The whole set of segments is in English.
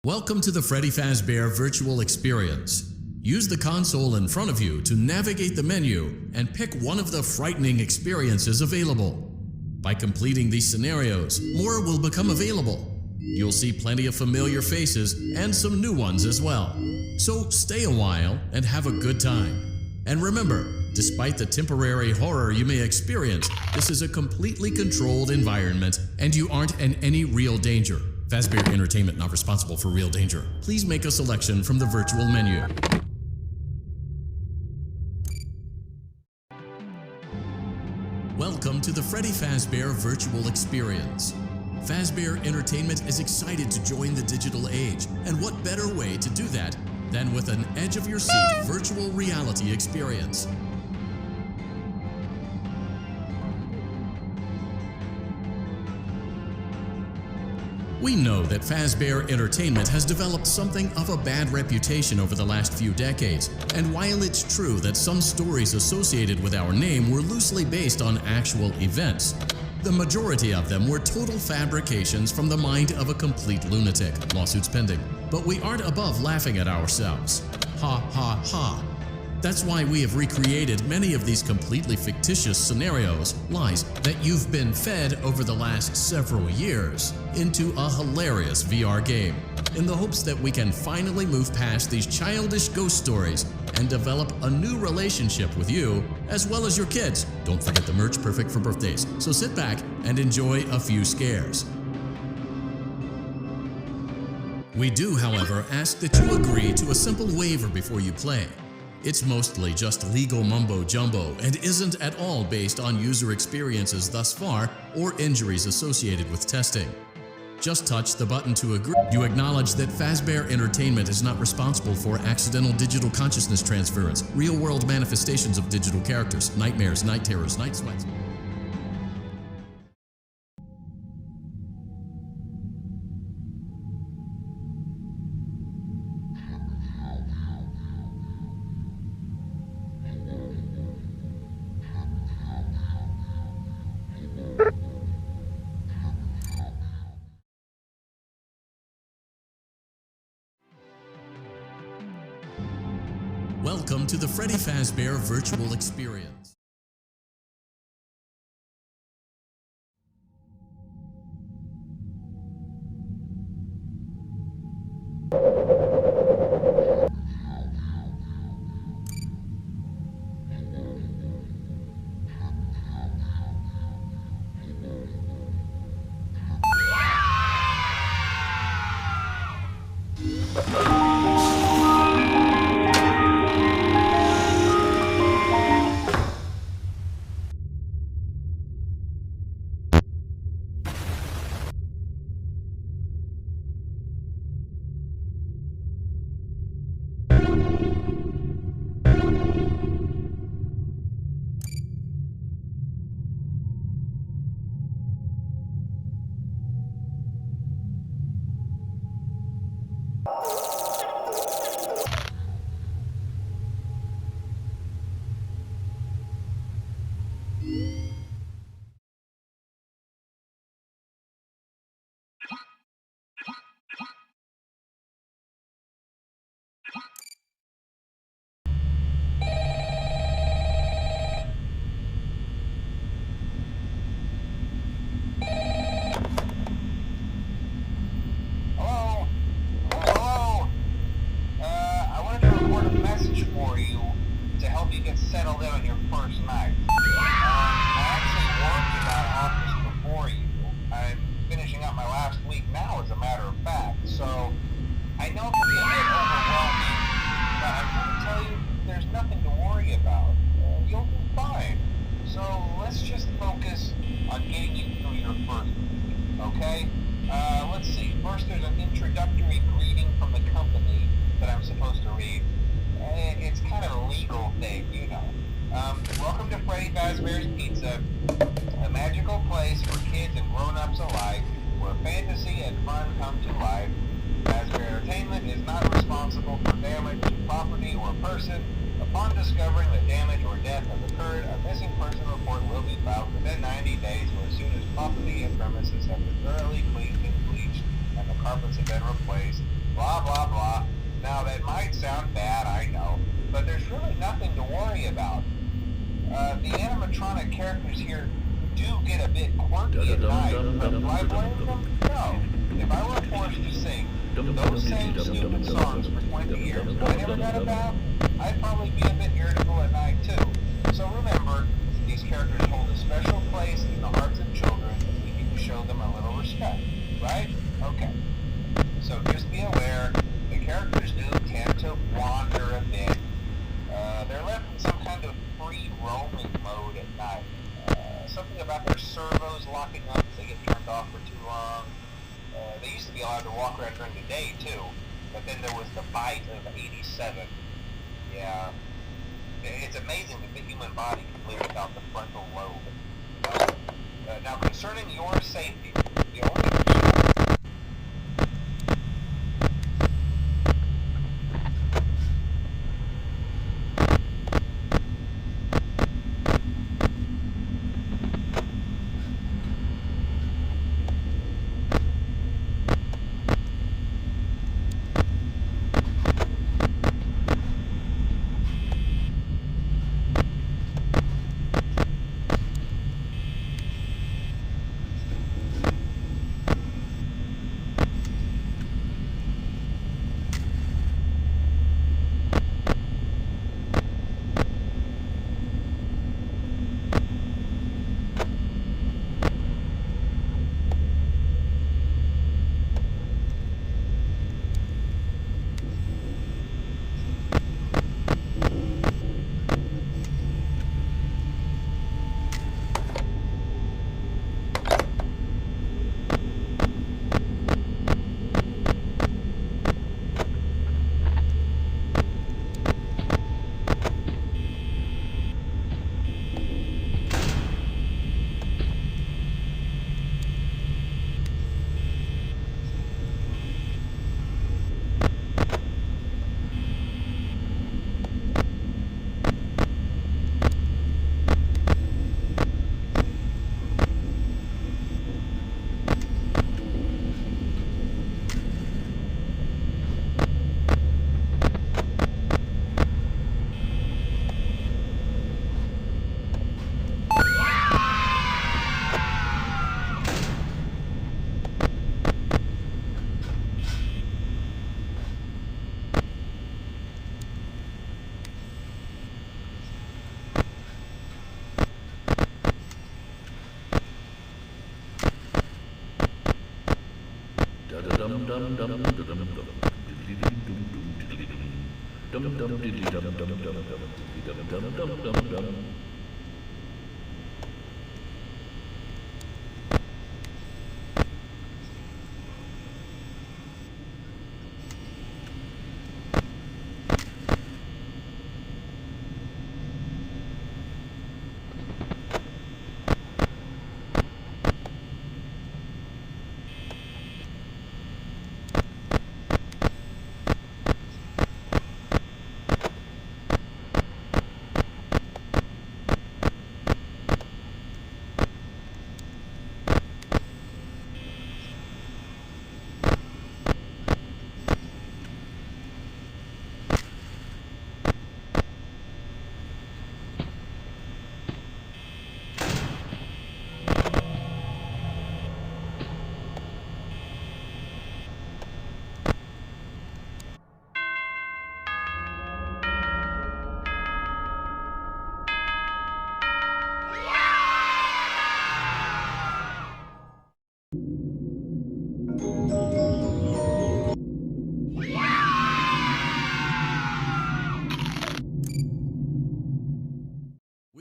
Welcome to the Freddy Fazbear Virtual Experience. Use the console in front of you to navigate the menu and pick one of the frightening experiences available. By completing these scenarios, more will become available. You'll see plenty of familiar faces and some new ones as well. So stay a while and have a good time. And remember, despite the temporary horror you may experience, this is a completely controlled environment and you aren't in any real danger. Fazbear Entertainment not responsible for real danger. Please make a selection from the virtual menu. Welcome to the Freddy Fazbear Virtual Experience. Fazbear Entertainment is excited to join the digital age, and what better way to do that than with an edge-of-your-seat virtual reality experience. We know that Fazbear Entertainment has developed something of a bad reputation over the last few decades, and while it's true that some stories associated with our name were loosely based on actual events, the majority of them were total fabrications from the mind of a complete lunatic, lawsuits pending. But we aren't above laughing at ourselves. Ha ha ha. That's why we have recreated many of these completely fictitious scenarios, lies that you've been fed over the last several years, into a hilarious VR game, in the hopes that we can finally move past these childish ghost stories and develop a new relationship with you, as well as your kids. Don't forget the merch, perfect for birthdays. So sit back and enjoy a few scares. We do, however, ask that you agree to a simple waiver before you play. It's mostly just legal mumbo-jumbo and isn't at all based on user experiences thus far or injuries associated with testing. Just touch the button to agree. You acknowledge that Fazbear Entertainment is not responsible for accidental digital consciousness transference, real-world manifestations of digital characters, nightmares, night terrors, night sweats. Welcome to the Freddy Fazbear Virtual Experience. Settled in on your first night. I actually worked in that office before you. I'm finishing up my last week now, as a matter of fact, so I know it can be a bit overwhelming, but I'm going to tell you there's nothing to worry about. You'll be fine. So let's just focus on getting you through your first week, okay? Let's see. First, there's an introductory greeting from the company that I'm supposed to read. It's kind of a legal thing, you know. Welcome to Freddy Fazbear's Pizza, a magical place for kids and grown-ups alike, where fantasy and fun come to life. Fazbear Entertainment is not responsible for damage to property or person. Upon discovering that damage or death has occurred, a missing person report will be filed within 90 days or as soon as property and premises have been thoroughly cleaned and bleached and the carpets have been replaced. blah, blah, blah. Now, that might sound bad, I know, but there's really nothing to worry about. The animatronic characters here do get a bit quirky at night, but do I blame them? No. If I were forced to sing those same stupid songs for 20 years and I never got a bath, I'd probably be a bit irritable at night too. So remember, these characters hold a special place in the hearts of children, and we need to show them a little respect, right? Okay. So just be aware, the characters do tend to wander a bit. They're left in some kind of free roaming mode at night. Something about their servos locking up if they get turned off for too long. They used to be allowed to walk around during the day too, but then there was the bite of '87. Yeah, it's amazing that the human body can live without the frontal lobe. Now concerning your safety, the only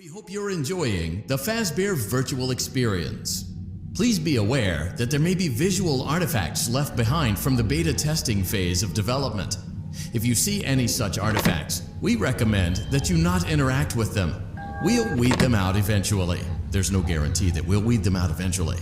We hope you're enjoying the Fazbear virtual experience. Please be aware that there may be visual artifacts left behind from the beta testing phase of development. If you see any such artifacts, we recommend that you not interact with them. We'll weed them out eventually. There's no guarantee that we'll weed them out eventually.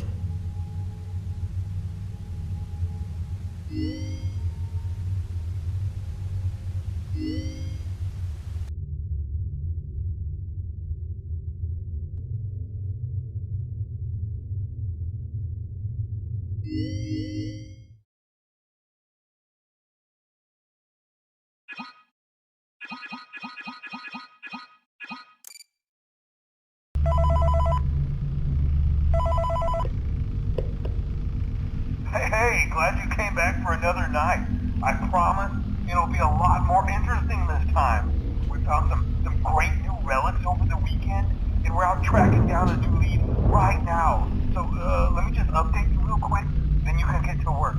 Okay, glad you came back for another night. I promise it'll be a lot more interesting this time. We found some great new relics over the weekend, and we're out tracking down a new lead right now. So, let me just update you real quick, then you can get to work.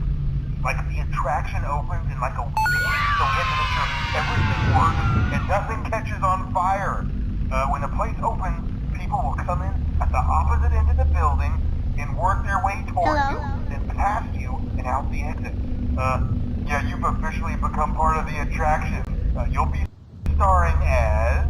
Like, the attraction opens in like a week, so we have to make sure everything works and nothing catches on fire. When the place opens, people will come in at the opposite end of the building and work their way towards you, then past you, and out the exit. Yeah, you've officially become part of the attraction. You'll be starring as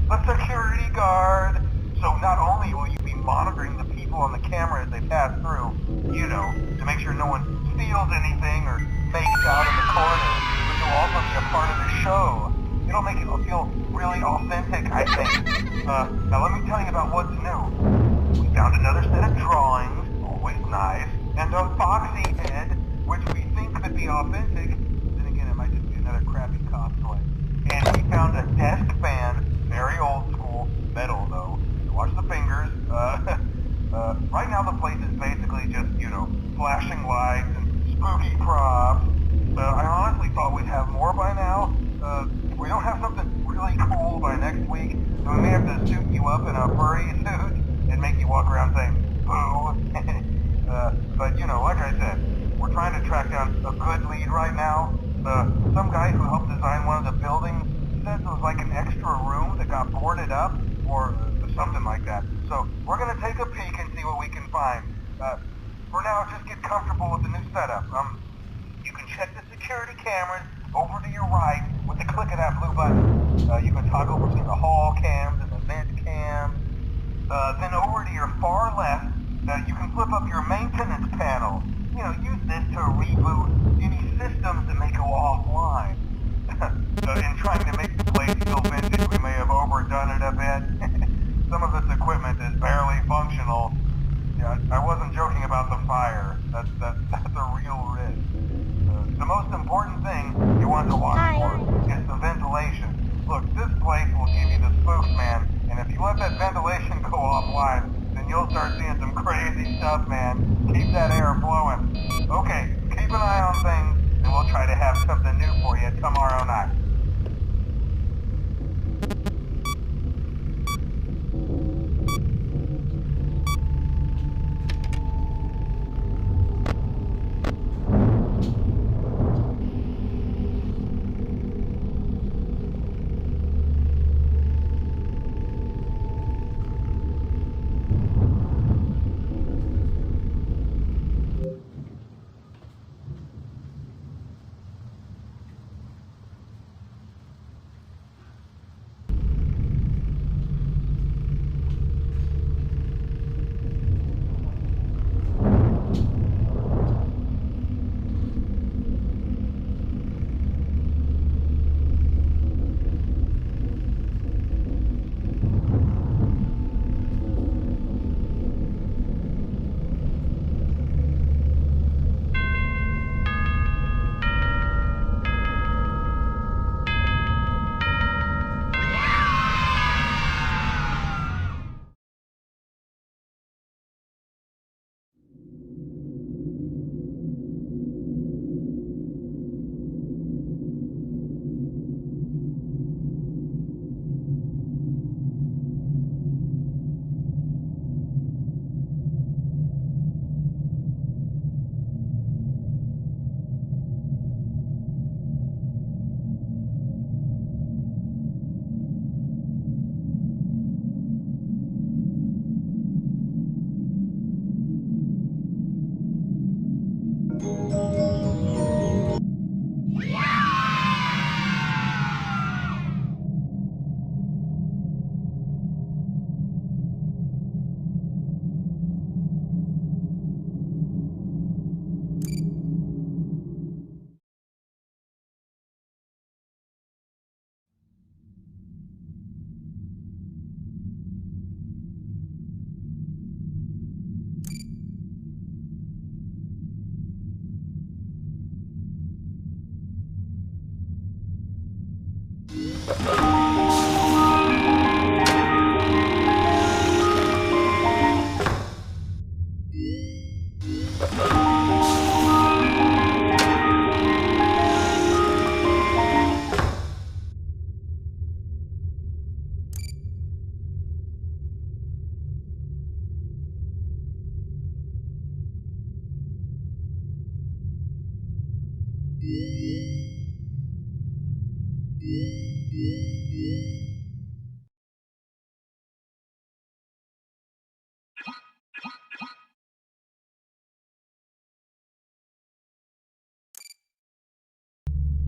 the security guard. So not only will you be monitoring the people on the camera as they pass through, you know, to make sure no one steals anything or fakes out in the corner, but you'll also be a part of the show. It'll make it feel really authentic, I think. Now let me tell you about what's new. We found another set of drawings, always nice, and a foxy head, which we think could be authentic. Then again, it might just be another crappy cop toy. And we found a desk fan, very old school, metal though. Watch the fingers. Right now the place is basically just, you know, flashing lights and spooky props. I honestly thought we'd have more by now. If we don't have something really cool by next week, then we may have to suit you up in a furry suit and make you walk around saying, boo. But, you know, like I said, we're trying to track down a good lead right now. Some guy who helped design one of the buildings says it was like an extra room that got boarded up, or something like that. So we're gonna take a peek and see what we can find. For now, just get comfortable with the new setup. You can check the security cameras over to your right with the click of that blue button. You can toggle between the hall cams and the vent cams. Then over to your far left, you can flip up your maintenance panel. You know, use this to reboot any systems that may go offline. In trying to make the place feel vintage, we may have overdone it a bit. Some of this equipment is barely functional. Yeah, I wasn't joking about the fire. That's a real risk. The most important thing you want to watch for is the ventilation. Look, this place will give you the spooks, man. And if you let that ventilation go offline, then you'll start seeing some crazy stuff, man. Keep that air flowing. Okay, keep an eye on things, and we'll try to have something new for you tomorrow night.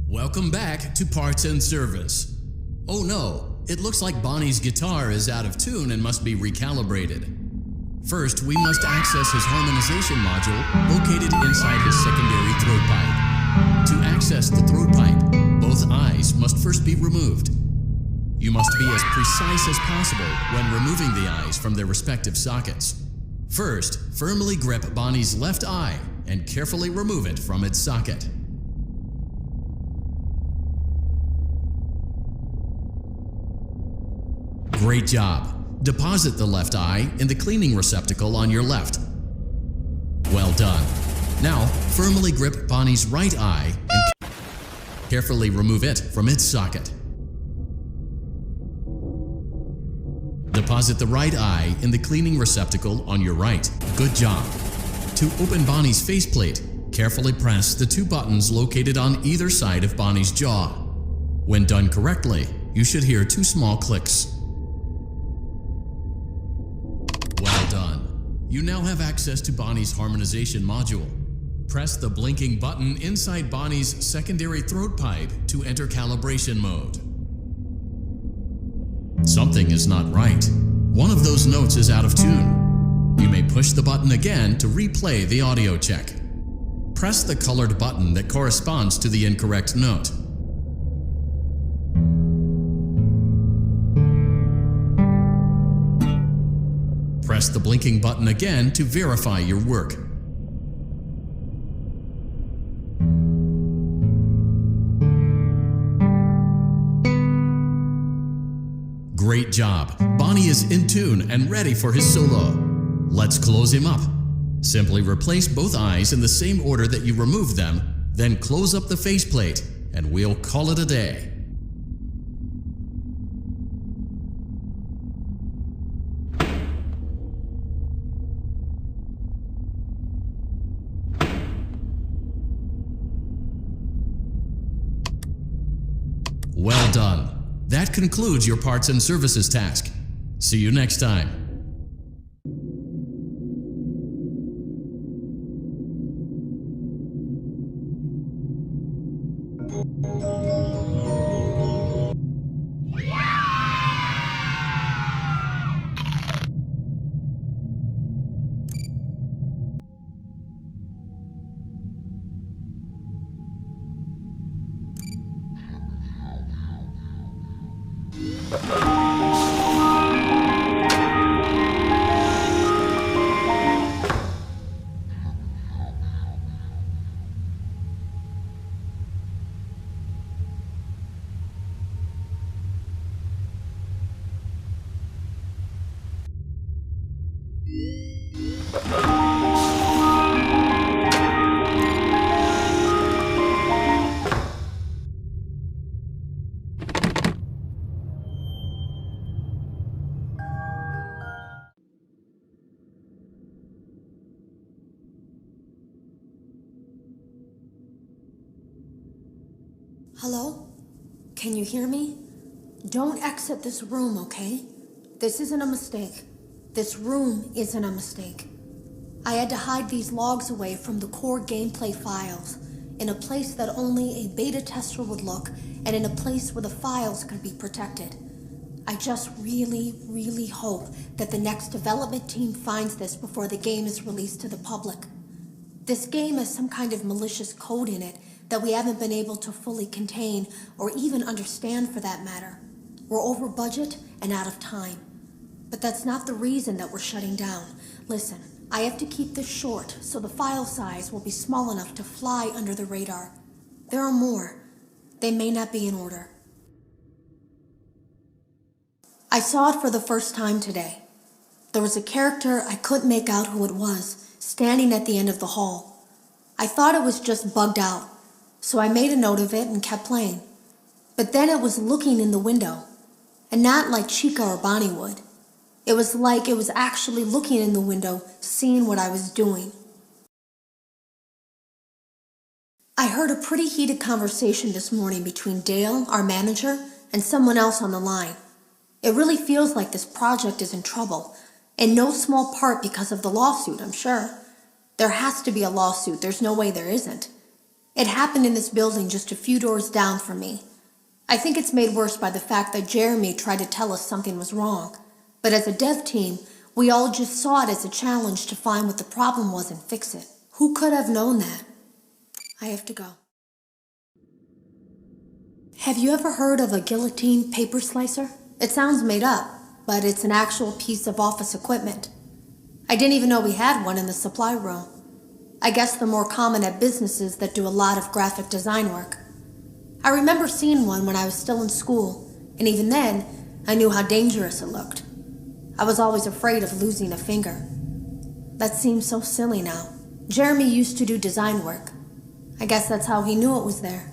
Welcome back to Parts and Service. Oh no, it looks like Bonnie's guitar is out of tune and must be recalibrated. First, we must access his harmonization module located inside his secondary throat pipe. To access the throat pipe, both eyes must first be removed. You must be as precise as possible when removing the eyes from their respective sockets. First, firmly grip Bonnie's left eye and carefully remove it from its socket. Great job! Deposit the left eye in the cleaning receptacle on your left. Well done. Now, firmly grip Bonnie's right eye and carefully remove it from its socket. Deposit the right eye in the cleaning receptacle on your right. Good job. To open Bonnie's faceplate, carefully press the two buttons located on either side of Bonnie's jaw. When done correctly, you should hear two small clicks. Well done. You now have access to Bonnie's harmonization module. Press the blinking button inside Bonnie's secondary throat pipe to enter calibration mode. Something is not right. One of those notes is out of tune. You may push the button again to replay the audio check. Press the colored button that corresponds to the incorrect note. Press the blinking button again to verify your work. Great job! Bonnie is in tune and ready for his solo. Let's close him up. Simply replace both eyes in the same order that you removed them, then close up the faceplate, and we'll call it a day. Well done. That concludes your parts and services task. See you next time. Hello? Can you hear me? Don't exit this room, okay? This isn't a mistake. This room isn't a mistake. I had to hide these logs away from the core gameplay files, in a place that only a beta tester would look, and in a place where the files could be protected. I just really hope that the next development team finds this before the game is released to the public. This game has some kind of malicious code in it that we haven't been able to fully contain or even understand for that matter. We're over budget and out of time. But that's not the reason that we're shutting down. Listen, I have to keep this short so the file size will be small enough to fly under the radar. There are more. They may not be in order. I saw it for the first time today. There was a character I couldn't make out who it was, standing at the end of the hall. I thought it was just bugged out, so I made a note of it and kept playing. But then it was looking in the window, and not like Chica or Bonnie would. It was like it was actually looking in the window, seeing what I was doing. I heard a pretty heated conversation this morning between Dale, our manager, and someone else on the line. It really feels like this project is in trouble, in no small part because of the lawsuit, I'm sure. There has to be a lawsuit, there's no way there isn't. It happened in this building just a few doors down from me. I think it's made worse by the fact that Jeremy tried to tell us something was wrong. But as a dev team, we all just saw it as a challenge to find what the problem was and fix it. Who could have known that? I have to go. Have you ever heard of a guillotine paper slicer? It sounds made up, but it's an actual piece of office equipment. I didn't even know we had one in the supply room. I guess they're more common at businesses that do a lot of graphic design work. I remember seeing one when I was still in school, and even then, I knew how dangerous it looked. I was always afraid of losing a finger. That seems so silly now. Jeremy used to do design work. I guess that's how he knew it was there.